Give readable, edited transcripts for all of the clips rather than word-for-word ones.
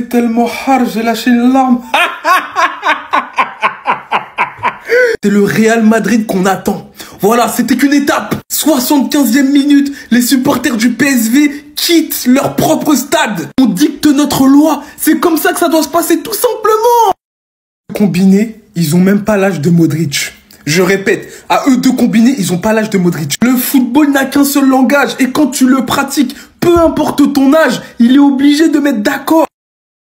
tellement hard, j'ai lâché une larme. C'est le Real Madrid qu'on attend. Voilà, c'était qu'une étape. 75e minute, les supporters du PSV quittent leur propre stade. On dicte notre loi. C'est comme ça que ça doit se passer, tout simplement. Combinés, ils ont même pas l'âge de Modric. Je répète, à eux deux combinés, ils ont pas l'âge de Modric. Le football n'a qu'un seul langage et quand tu le pratiques, peu importe ton âge, il est obligé de mettre d'accord.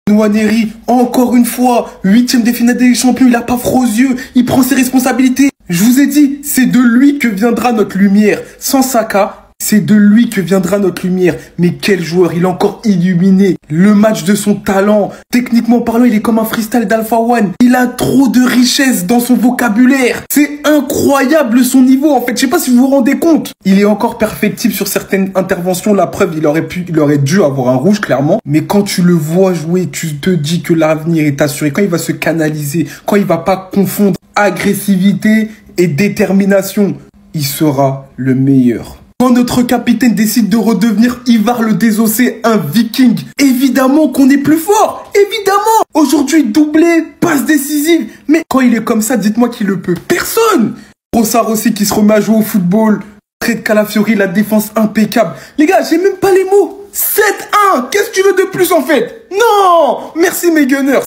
Nwaneri, encore une fois, 8e des finales des champions, il a pas froid aux yeux, il prend ses responsabilités. Je vous ai dit, c'est de lui que viendra notre lumière. Sans Saka, c'est de lui que viendra notre lumière. Mais quel joueur, il est encore illuminé. Le match de son talent. Techniquement parlant, il est comme un freestyle d'Alpha One. Il a trop de richesse dans son vocabulaire. C'est incroyable son niveau en fait. Je sais pas si vous vous rendez compte. Il est encore perfectible sur certaines interventions. La preuve, il aurait dû avoir un rouge clairement. Mais quand tu le vois jouer, tu te dis que l'avenir est assuré. Quand il va se canaliser, quand il va pas confondre agressivité et détermination, il sera le meilleur. Quand notre capitaine décide de redevenir Ivar le Désossé, un viking, évidemment qu'on est plus fort. Évidemment. Aujourd'hui, doublé, passe décisive. Mais quand il est comme ça, dites-moi qui le peut. Personne. Rossard aussi qui se remet à jouer au football. Près de Calafiori, la défense impeccable. Les gars, j'ai même pas les mots. 7-1. Qu'est-ce que tu veux de plus en fait? Non. Merci mes gunners.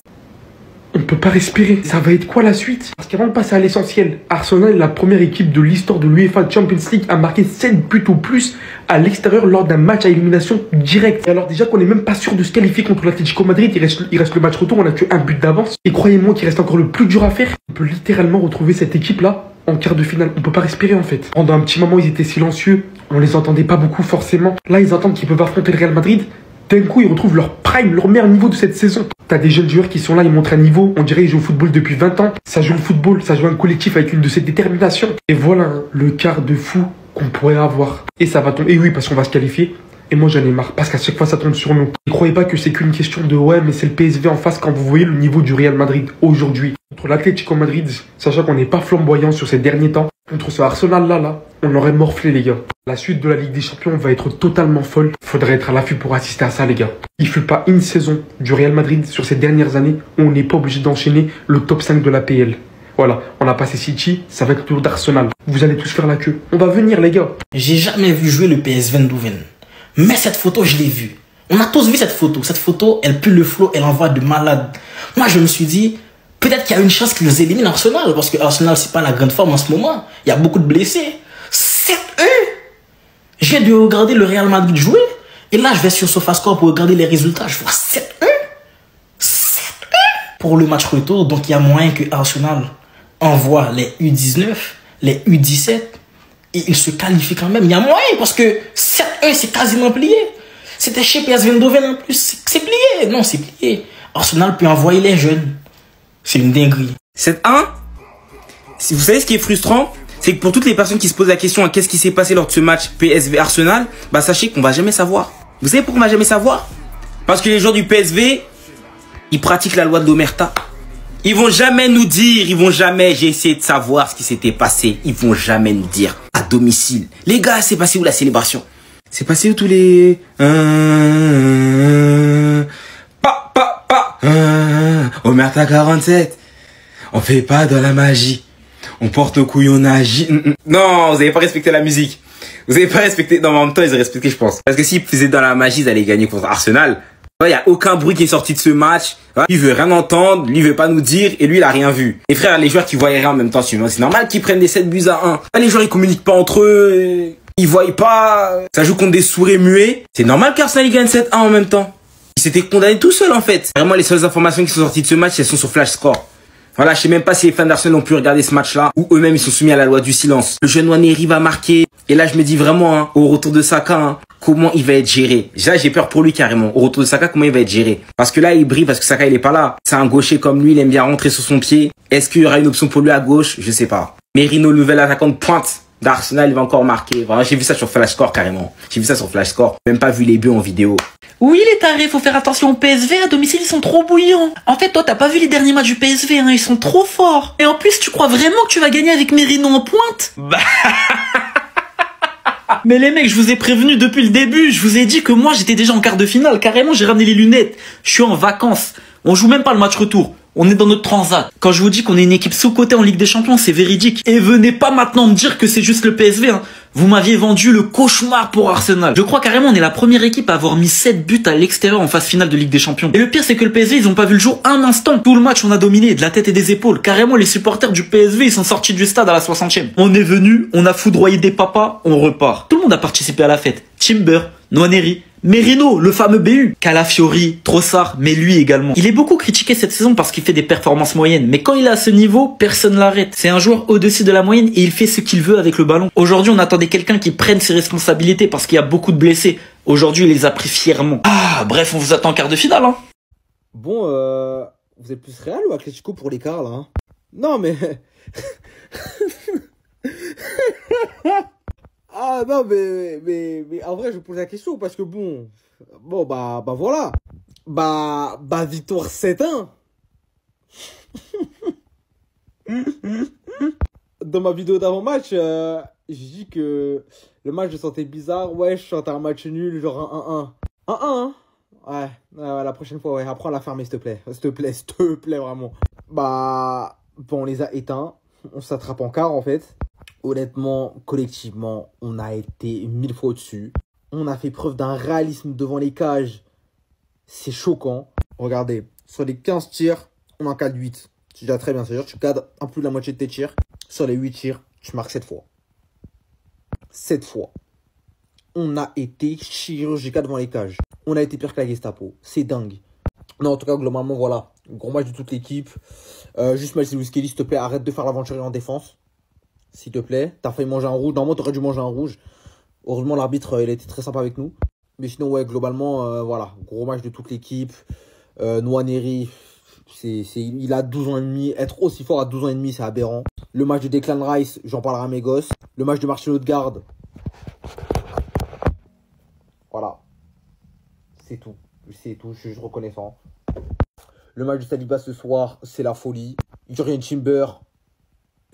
On peut pas respirer. Ça va être quoi la suite? Parce qu'avant de passer à l'essentiel, Arsenal est la première équipe de l'histoire de l'UEFA Champions League à marquer 7 buts ou plus à l'extérieur lors d'un match à élimination directe. Et alors déjà qu'on n'est même pas sûr de se qualifier contre l'Atlético Madrid, il reste le match retour, on a que un but d'avance. Et croyez-moi qu'il reste encore le plus dur à faire. On peut littéralement retrouver cette équipe-là en quart de finale. On peut pas respirer en fait. Pendant un petit moment, ils étaient silencieux. On les entendait pas beaucoup forcément. Là, ils entendent qu'ils peuvent affronter le Real Madrid. D'un coup, ils retrouvent leur prime, leur meilleur niveau de cette saison. T'as des jeunes joueurs qui sont là, ils montrent un niveau. On dirait qu'ils jouent au football depuis 20 ans. Ça joue le football, ça joue un collectif avec une de ces déterminations. Et voilà le quart de fou qu'on pourrait avoir. Et ça va tomber. Et oui, parce qu'on va se qualifier. Et moi, j'en ai marre. Parce qu'à chaque fois, ça tombe sur nous. Ne croyez pas que c'est qu'une question de ouais, mais c'est le PSV en face quand vous voyez le niveau du Real Madrid aujourd'hui. Contre l'Atlético Madrid, sachant qu'on n'est pas flamboyant sur ces derniers temps. Contre ce Arsenal-là, on aurait morflé, les gars. La suite de la Ligue des Champions va être totalement folle. Faudrait être à l'affût pour assister à ça, les gars. Il fut pas une saison du Real Madrid sur ces dernières années où on n'est pas obligé d'enchaîner le top 5 de l'APL. Voilà, on a passé City, ça va être le tour d'Arsenal. Vous allez tous faire la queue. On va venir, les gars. J'ai jamais vu jouer le PSV Eindhoven. Mais cette photo, je l'ai vue. On a tous vu cette photo. Cette photo, elle pue le flot, elle envoie de malade. Moi, je me suis dit, peut-être qu'il y a une chance qu'ils éliminent Arsenal, parce que Arsenal, c'est pas la grande forme en ce moment. Il y a beaucoup de blessés. 7-1. Je viens de regarder le Real Madrid jouer. Et là, je vais sur SofaScore pour regarder les résultats. Je vois 7-1. 7-1 pour le match retour. Donc, il y a moyen que Arsenal envoie les U19, les U17. Et ils se qualifient quand même. Il y a moyen parce que 7-1, c'est quasiment plié. C'était chez PSV Eindhoven en plus. C'est plié. Non, c'est plié. Arsenal peut envoyer les jeunes. C'est une dinguerie. 7-1, vous savez ce qui est frustrant? C'est que pour toutes les personnes qui se posent la question à qu'est-ce qui s'est passé lors de ce match PSV Arsenal, bah sachez qu'on va jamais savoir. Vous savez pourquoi on va jamais savoir? Parce que les joueurs du PSV, ils pratiquent la loi de l'Omerta. Ils vont jamais nous dire, j'ai essayé de savoir ce qui s'était passé. Ils vont jamais nous dire à domicile. Les gars, c'est passé où la célébration? C'est passé où tous les... Omerta 47. On fait pas dans la magie. On porte au couille, on agit. Non, vous avez pas respecté la musique. Vous avez pas respecté... Non, mais en même temps, ils ont respecté, je pense. Parce que s'ils faisaient dans la magie, ils allaient gagner contre Arsenal. Il y a aucun bruit qui est sorti de ce match. Lui, il veut rien entendre. Lui, il veut pas nous dire. Et lui, il a rien vu. Et frère, les joueurs qui voyaient rien en même temps, c'est normal qu'ils prennent des 7 buts à 1. Les joueurs, ils communiquent pas entre eux. Ils voient pas. Ça joue contre des sourds et muets. C'est normal qu'Arsenal gagne 7-1 en même temps. Il s'était condamné tout seul, en fait. Vraiment, les seules informations qui sont sorties de ce match, elles sont sur Flash Score. Voilà, je sais même pas si les fans d'Arsenal ont pu regarder ce match-là, ou eux-mêmes ils sont soumis à la loi du silence. Le jeune Nwaneri va marquer, et là je me dis vraiment, hein, au retour de Saka, comment il va être géré. Déjà j'ai peur pour lui carrément, au retour de Saka, comment il va être géré. Parce que là il brille, parce que Saka il est pas là. C'est un gaucher comme lui, il aime bien rentrer sur son pied. Est-ce qu'il y aura une option pour lui à gauche? Je sais pas. Merino, le nouvel attaquant de pointe d'Arsenal, il va encore marquer. Vraiment, j'ai vu ça sur Flash Score carrément. J'ai vu ça sur Flash Score, même pas vu les buts en vidéo. Oui, les tarés, faut faire attention au PSV, à domicile, ils sont trop bouillants. En fait, toi, t'as pas vu les derniers matchs du PSV, hein, ils sont trop forts. Et en plus, tu crois vraiment que tu vas gagner avec Merino en pointe? Mais les mecs, je vous ai prévenu depuis le début. Je vous ai dit que moi, j'étais déjà en quart de finale. Carrément, j'ai ramené les lunettes. Je suis en vacances. On joue même pas le match retour. On est dans notre transat. Quand je vous dis qu'on est une équipe sous-cotée en Ligue des Champions, c'est véridique. Et venez pas maintenant me dire que c'est juste le PSV. Hein. Vous m'aviez vendu le cauchemar pour Arsenal. Je crois carrément on est la première équipe à avoir mis 7 buts à l'extérieur en phase finale de Ligue des Champions. Et le pire, c'est que le PSV, ils ont pas vu le jour un instant. Tout le match, on a dominé de la tête et des épaules. Carrément, les supporters du PSV, ils sont sortis du stade à la 60e. On est venu, on a foudroyé des papas, on repart. Tout le monde a participé à la fête. Timber, Nwaneri, Merino, le fameux BU, Calafiori, Trossard, mais lui également. Il est beaucoup critiqué cette saison parce qu'il fait des performances moyennes, mais quand il est à ce niveau, personne l'arrête. C'est un joueur au-dessus de la moyenne et il fait ce qu'il veut avec le ballon. Aujourd'hui, on attendait quelqu'un qui prenne ses responsabilités parce qu'il y a beaucoup de blessés. Aujourd'hui, il les a pris fièrement. Ah, bref, on vous attend en quart de finale, hein. Bon, vous êtes plus Real ou Atlético pour l'écart, là, hein? Non, mais... Ah non, mais en vrai, je pose la question parce que bon, bah voilà. Bah, victoire 7-1. Dans ma vidéo d'avant-match, j'ai dit que le match, je sentais bizarre. Ouais, je sentais un match nul, genre 1-1. 1-1, hein? Ouais, la prochaine fois, ouais, apprends à la fermer, s'il te plaît. S'il te plaît, vraiment. Bah, bon, on les a éteints. On s'attrape en quart, en fait. Honnêtement, collectivement, on a été 1000 fois au-dessus. On a fait preuve d'un réalisme devant les cages. C'est choquant. Regardez, sur les 15 tirs, on en cadre 8. C'est déjà très bien. C'est-à-dire que tu cadres un peu de la moitié de tes tirs. Sur les 8 tirs, tu marques 7 fois. 7 fois. On a été chirurgical devant les cages. On a été pire que la Gestapo. C'est dingue. Non, en tout cas, globalement, voilà. Gros match de toute l'équipe. Juste Miles Lewis Kelly, s'il te plaît, arrête de faire l'aventurier en défense. S'il te plaît, t'as failli manger un rouge. Normalement, t'aurais dû manger un rouge. Heureusement, l'arbitre, il a été très sympa avec nous. Mais sinon, ouais, globalement, voilà. Gros match de toute l'équipe. Nwaneri, il a 12 ans et demi. Être aussi fort à 12 ans et demi, c'est aberrant. Le match de Declan Rice, j'en parlerai à mes gosses. Le match de Marcelo Odegaard. Voilà. C'est tout. C'est tout, je suis reconnaissant. Le match de Saliba ce soir, c'est la folie. Jurien Timber.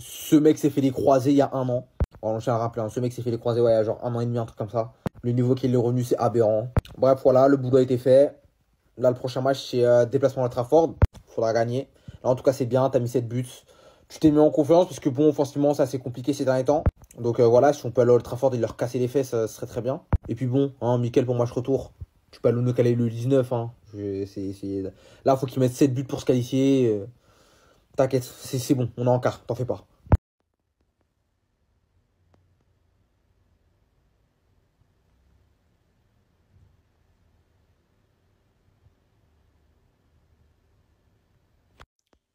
Ce mec s'est fait les croisés il y a 1 an. On tient à rappeler, hein, ce mec s'est fait les croisés ouais, il y a genre 1 an et demi, un truc comme ça. Le niveau qu'il est revenu, c'est aberrant. Bref, voilà, le boulot a été fait. Là, le prochain match, c'est déplacement à Trafford. Faudra gagner. Là, en tout cas, c'est bien, t'as mis 7 buts. Tu t'es mis en confiance parce que bon, offensivement, c'est assez compliqué ces derniers temps. Donc voilà, si on peut aller au Trafford et leur casser les fesses, ça serait très bien. Et puis bon, hein, Mickaël pour match retour. Tu peux aller nous caler le 19. Hein. Là, faut qu'il mette 7 buts pour se qualifier. T'inquiète, c'est bon, on est en quart, t'en fais pas.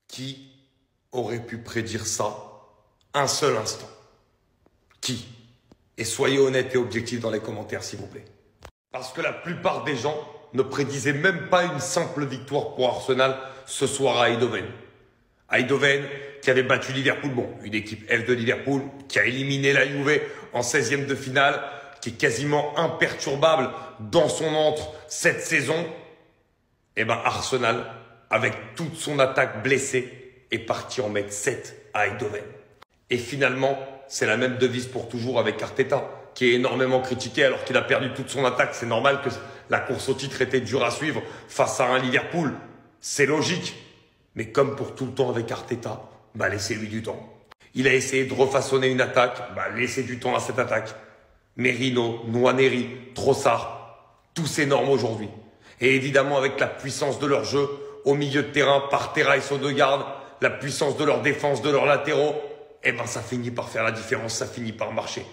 Qui aurait pu prédire ça un seul instant? Qui? Et soyez honnêtes et objectifs dans les commentaires, s'il vous plaît. Parce que la plupart des gens ne prédisaient même pas une simple victoire pour Arsenal ce soir à Eindhoven. Eindhoven qui avait battu Liverpool, bon, une équipe F de Liverpool, qui a éliminé la Juve en 16e de finale, qui est quasiment imperturbable dans son antre cette saison. Et ben Arsenal, avec toute son attaque blessée, est parti en mettre 7 à Eindhoven. Et finalement, c'est la même devise pour toujours avec Arteta, qui est énormément critiqué alors qu'il a perdu toute son attaque. C'est normal que la course au titre était dure à suivre face à un Liverpool. C'est logique. Mais comme pour tout le temps avec Arteta, bah laissez-lui du temps. Il a essayé de refaçonner une attaque, bah laissez du temps à cette attaque. Merino, Nwaneri, Trossard, tous énormes aujourd'hui. Et évidemment avec la puissance de leur jeu, au milieu de terrain, par Terra et Odegaard, la puissance de leur défense, de leurs latéraux, eh ben ça finit par faire la différence, ça finit par marcher.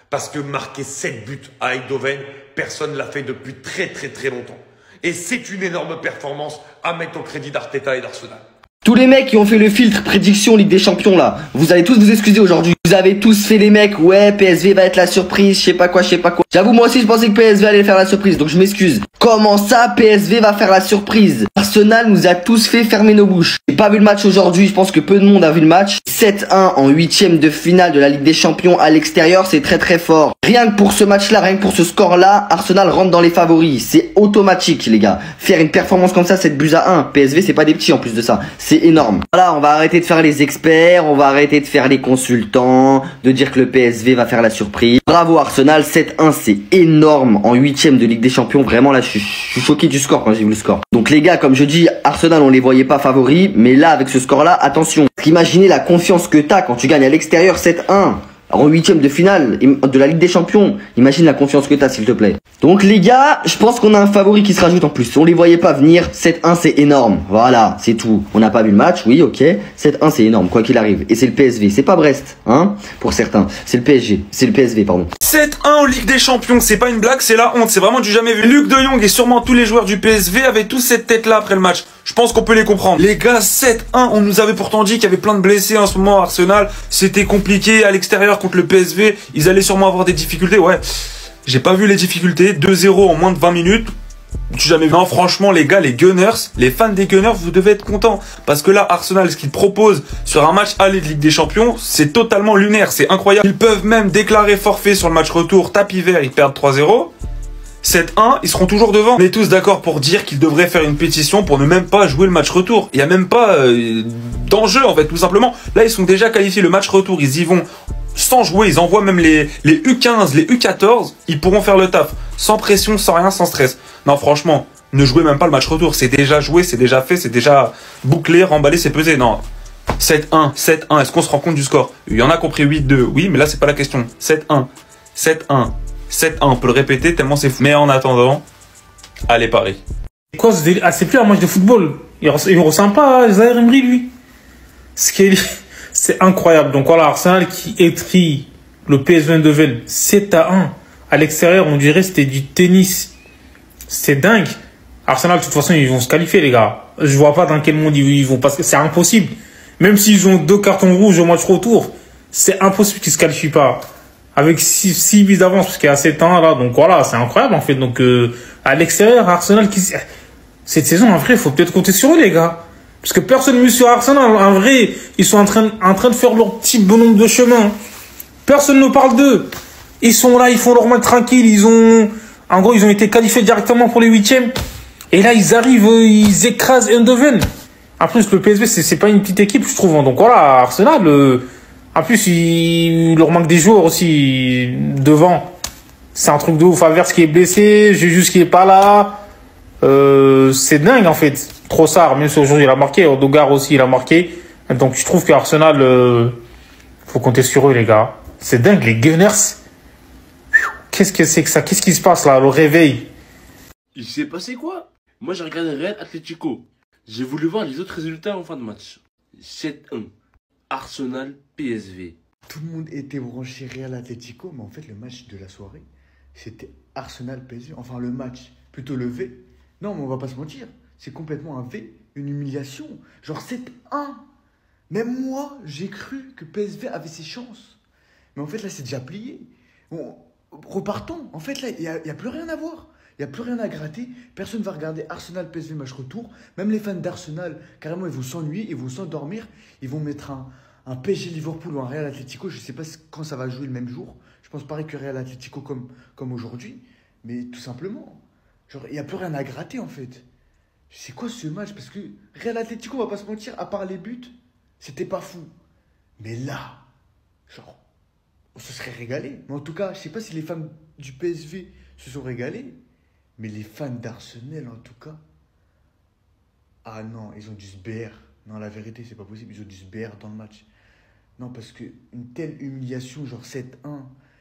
Parce que marquer 7 buts à Eindhoven, personne ne l'a fait depuis très longtemps. Et c'est une énorme performance à mettre au crédit d'Arteta et d'Arsenal. Tous les mecs qui ont fait le filtre prédiction Ligue des Champions là, vous allez tous vous excuser aujourd'hui. Vous avez tous fait les mecs, ouais PSV va être la surprise, je sais pas quoi. J'avoue moi aussi je pensais que PSV allait faire la surprise, donc je m'excuse. Comment ça PSV va faire la surprise? Arsenal nous a tous fait fermer nos bouches. J'ai pas vu le match aujourd'hui, je pense que peu de monde a vu le match. 7-1 en 8e de finale de la Ligue des Champions à l'extérieur, c'est très très fort. Rien que pour ce match-là, rien que pour ce score-là, Arsenal rentre dans les favoris. C'est automatique les gars. Faire une performance comme ça, 7 buts à 1. PSV c'est pas des petits en plus de ça, c'est énorme. Voilà, on va arrêter de faire les experts, on va arrêter de faire les consultants, de dire que le PSV va faire la surprise. Bravo Arsenal, 7-1 c'est énorme en 8e de Ligue des Champions. Vraiment là, je suis choqué du score quand j'ai vu le score. Donc les gars, comme je dis, Arsenal on les voyait pas favoris, mais là avec ce score-là, attention. Imaginez la confiance que t'as quand tu gagnes à l'extérieur 7-1 en 8e de finale de la Ligue des Champions. Imagine la confiance que t'as s'il te plaît. Donc les gars, je pense qu'on a un favori qui se rajoute en plus. On les voyait pas venir, 7-1 c'est énorme. Voilà, c'est tout. On n'a pas vu le match, oui ok. 7-1 c'est énorme, quoi qu'il arrive. Et c'est le PSV, c'est pas Brest, hein, pour certains. C'est le PSG, c'est le PSV pardon. 7-1 en Ligue des Champions, c'est pas une blague, c'est la honte, c'est vraiment du jamais vu. Luc de Jong et sûrement tous les joueurs du PSV avaient tous cette tête-là après le match. Je pense qu'on peut les comprendre. Les gars, 7-1, on nous avait pourtant dit qu'il y avait plein de blessés en ce moment à Arsenal. C'était compliqué à l'extérieur contre le PSV. Ils allaient sûrement avoir des difficultés. Ouais, j'ai pas vu les difficultés. 2-0 en moins de 20 minutes. Tu jamais vu. Non, franchement, les gars, les Gunners, les fans des Gunners, vous devez être contents. Parce que là, Arsenal, ce qu'ils proposent sur un match aller de Ligue des Champions, c'est totalement lunaire. C'est incroyable. Ils peuvent même déclarer forfait sur le match retour. Tapis vert, ils perdent 3-0. 7-1, ils seront toujours devant. On est tous d'accord pour dire qu'ils devraient faire une pétition pour ne même pas jouer le match retour. Il n'y a même pas d'enjeu en fait, tout simplement. Là, ils sont déjà qualifiés. Le match retour, ils y vont sans jouer. Ils envoient même les U15, les U14. Ils pourront faire le taf. Sans pression, sans rien, sans stress. Non, franchement, ne jouez même pas le match retour. C'est déjà joué, c'est déjà fait, c'est déjà bouclé, remballé, c'est pesé. Non. 7-1, 7-1. Est-ce qu'on se rend compte du score? Il y en a compris 8-2. Oui, mais là, c'est pas la question. 7-1, 7-1. 7-1, on peut le répéter tellement c'est fou. Mais en attendant, allez Paris. Quoi, c'est plus un match de football. Il ressemble pas à Zaïre Emery, lui. C'est incroyable. Donc voilà, Arsenal qui étrit le PSV Eindhoven 7-1. À l'extérieur, on dirait que c'était du tennis. C'est dingue. Arsenal, de toute façon, ils vont se qualifier, les gars. Je vois pas dans quel monde ils vont passer. C'est impossible. Même s'ils ont 2 cartons rouges au match retour, c'est impossible qu'ils se qualifient pas. Avec 6 buts d'avance, parce qu'il y a 7 ans là, donc voilà, c'est incroyable en fait. Donc à l'extérieur, Arsenal, cette saison, en vrai, il faut peut-être compter sur eux, les gars. Parce que personne ne met sur Arsenal. En vrai, ils sont en train de faire leur petit bonhomme de chemin. Personne ne parle d'eux. Ils sont là, ils font leur match tranquille. En gros, ils ont été qualifiés directement pour les 8e. Et là, ils arrivent, ils écrasent Eindhoven. En plus, le PSV, c'est pas une petite équipe, je trouve. Donc voilà, Arsenal, en plus, il leur manque des joueurs aussi devant. C'est un truc de ouf. Havertz qui est blessé, Jésus qui est pas là. C'est dingue en fait. Trossard, même si aujourd'hui il a marqué, Odegaard aussi il a marqué. Donc je trouve qu'Arsenal, faut compter sur eux les gars. C'est dingue les Gunners. Qu'est-ce que c'est que ça? Qu'est-ce qui se passe là? Le réveil. Il s'est passé quoi? Moi j'ai regardé Real Atlético. J'ai voulu voir les autres résultats en fin de match. 7-1. Arsenal PSV. Tout le monde était branché Real Atlético, mais en fait le match de la soirée, c'était Arsenal PSV. Enfin le match, plutôt le V. Non mais on va pas se mentir, c'est complètement un V, une humiliation. Genre 7-1. Même moi, j'ai cru que PSV avait ses chances. Mais en fait là c'est déjà plié. Repartons. En fait là, il n'y a plus rien à voir. Il n'y a plus rien à gratter. Personne ne va regarder Arsenal PSV match retour. Même les fans d'Arsenal, carrément, ils vont s'ennuyer, ils vont s'endormir. Ils vont mettre un PSG Liverpool ou un Real Atlético. Je ne sais pas quand ça va jouer le même jour. Je pense pareil que Real Atlético comme aujourd'hui. Mais tout simplement, genre, il n'y a plus rien à gratter en fait. C'est quoi ce match? Parce que Real Atlético, on va pas se mentir, à part les buts, c'était pas fou. Mais là, genre, on se serait régalé. Mais en tout cas, je sais pas si les fans du PSV se sont régalés. Mais les fans d'Arsenal, en tout cas, ah non, ils ont dû se BR. Non, la vérité, c'est pas possible. Ils ont dû se BR dans le match. Non, parce que une telle humiliation, genre 7-1,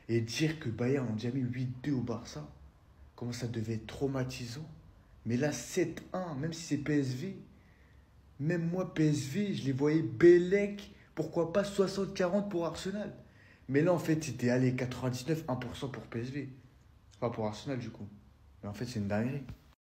et dire que Bayern ont déjà mis 8-2 au Barça, comment ça devait être traumatisant. Mais là, 7-1, même si c'est PSV, même moi, PSV, je les voyais Bélec, pourquoi pas 60-40 pour Arsenal. Mais là, en fait, c'était, allez, 99-1% pour PSV. Pas pour Arsenal, du coup. Mais en fait, c'est une dinguerie.